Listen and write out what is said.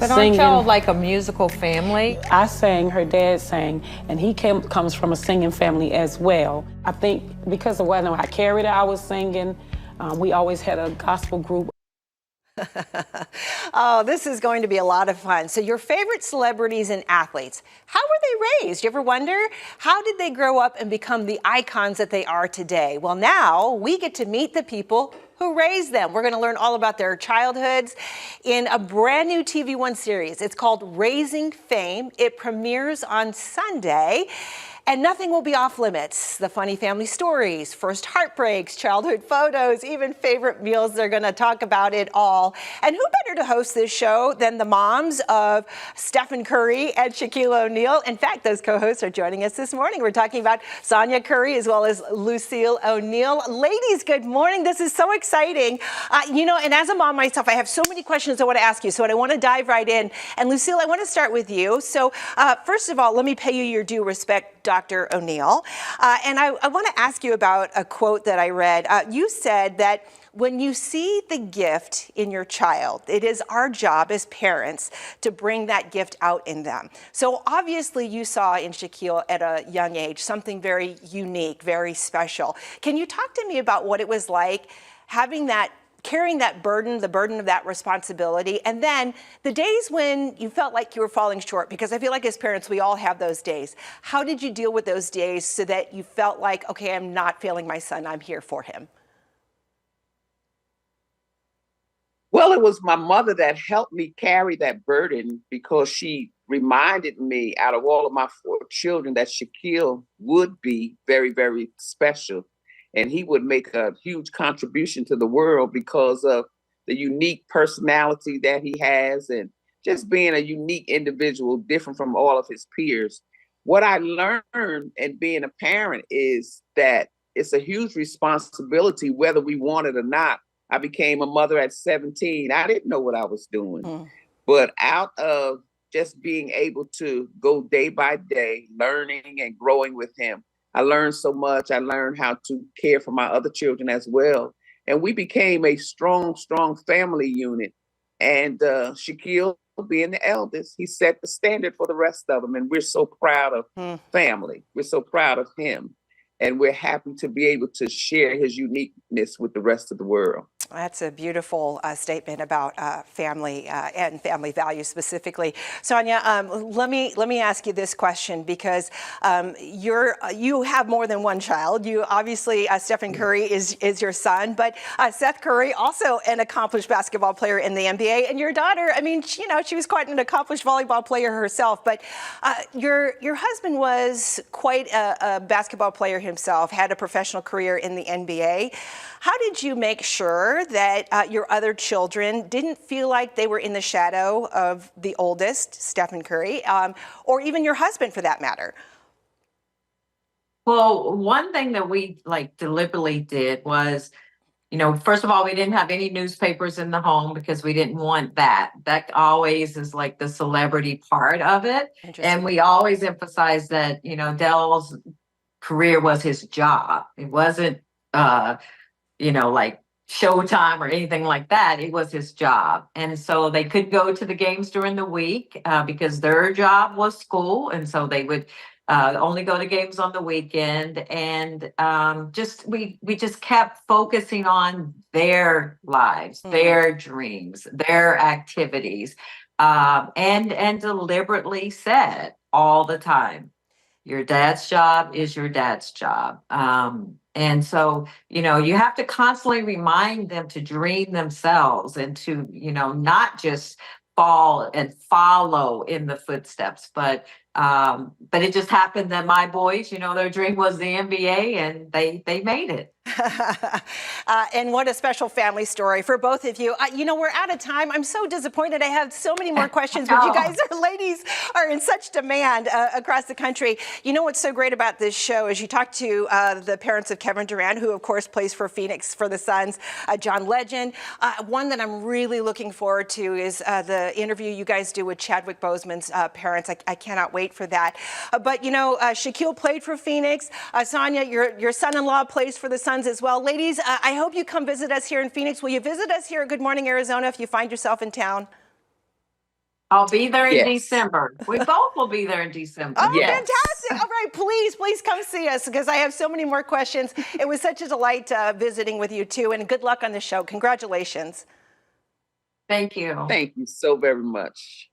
But aren't y'all like a musical family? I sang, her dad sang, and he comes from a singing family as well. I think because of when I carried her, I was singing. We always had a gospel group. Oh, this is going to be a lot of fun. So your favorite celebrities and athletes, how were they raised? You ever wonder? How did they grow up and become the icons that they are today? Well, now we get to meet the people who raised them. We're going to learn all about their childhoods in a brand new TV One series. It's called Raising Fame. It premieres on Sunday. And nothing will be off limits. The funny family stories, first heartbreaks, childhood photos, even favorite meals. They're going to talk about it all. And who better to host this show than the moms of Steph Curry and Shaquille O'Neal? In fact, those co-hosts are joining us this morning. We're talking about Sonia Curry as well as Lucille O'Neal. Ladies, good morning. This is so exciting. You know, and as a mom myself, I have so many questions I want to ask you. So I want to dive right in. And Lucille, I want to start with you. So first of all, let me pay you your due respect, Dr. O'Neal. And I want to ask you about a quote that I read. You said that when you see the gift in your child, it is our job as parents to bring that gift out in them. So obviously you saw in Shaquille at a young age something very unique, very special. Can you talk to me about what it was like having that, carrying that burden, the burden of that responsibility, and then the days when you felt like you were falling short? Because I feel like as parents, we all have those days. How did you deal with those days so that you felt like, okay, I'm not failing my son, I'm here for him? Well, it was my mother that helped me carry that burden, because she reminded me, out of all of my 4 children, that Shaquille would be very, very special. And he would make a huge contribution to the world because of the unique personality that he has, and just being a unique individual, different from all of his peers. What I learned in being a parent is that it's a huge responsibility, whether we want it or not. I became a mother at 17. I didn't know what I was doing. But out of just being able to go day by day, learning and growing with him, I learned so much. I learned how to care for my other children as well. And we became a strong, strong family unit. And Shaquille, being the eldest, he set the standard for the rest of them. And we're so proud of family. We're so proud of him. And we're happy to be able to share his uniqueness with the rest of the world. That's a beautiful statement about family and family values specifically. Sonia, let me ask you this question, because you have more than one child. You obviously, Stephen Curry is your son, but Seth Curry, also an accomplished basketball player in the NBA, and your daughter, I mean, she was quite an accomplished volleyball player herself. But your husband was quite a basketball player himself, had a professional career in the NBA. How did you make sure that your other children didn't feel like they were in the shadow of the oldest, Stephen Curry, or even your husband for that matter? Well, one thing that we deliberately did was, first of all, we didn't have any newspapers in the home because we didn't want that. That always is like the celebrity part of it. And we always emphasized that, Dell's career was his job. It wasn't, like Showtime or anything like that. It was his job. And so they could go to the games during the week because their job was school. And so they would only go to games on the weekend. And we just kept focusing on their lives, their dreams, their activities, and deliberately said all the time, your dad's job is your dad's job. And so, you have to constantly remind them to dream themselves and to, not just fall and follow in the footsteps, but it just happened that my boys, their dream was the NBA, and they made it. And what a special family story for both of you. We're out of time. I'm so disappointed. I have so many more questions, but you guys ladies are in such demand across the country. What's so great about this show is you talk to the parents of Kevin Durant, who of course plays for Phoenix for the Suns, John Legend. One that I'm really looking forward to is the interview you guys do with Chadwick Boseman's parents. I cannot wait for that. But Shaquille played for Phoenix. Sonia, your son-in-law plays for the Suns as well. Ladies, I hope you come visit us here in Phoenix. Will you visit us here at Good Morning Arizona if you find yourself in town? I'll be there in Yes. December. We both will be there in December. Oh, Yes. fantastic. All right, please come see us because I have so many more questions. It was such a delight visiting with you too, and good luck on the show. Congratulations. Thank you. Thank you so very much.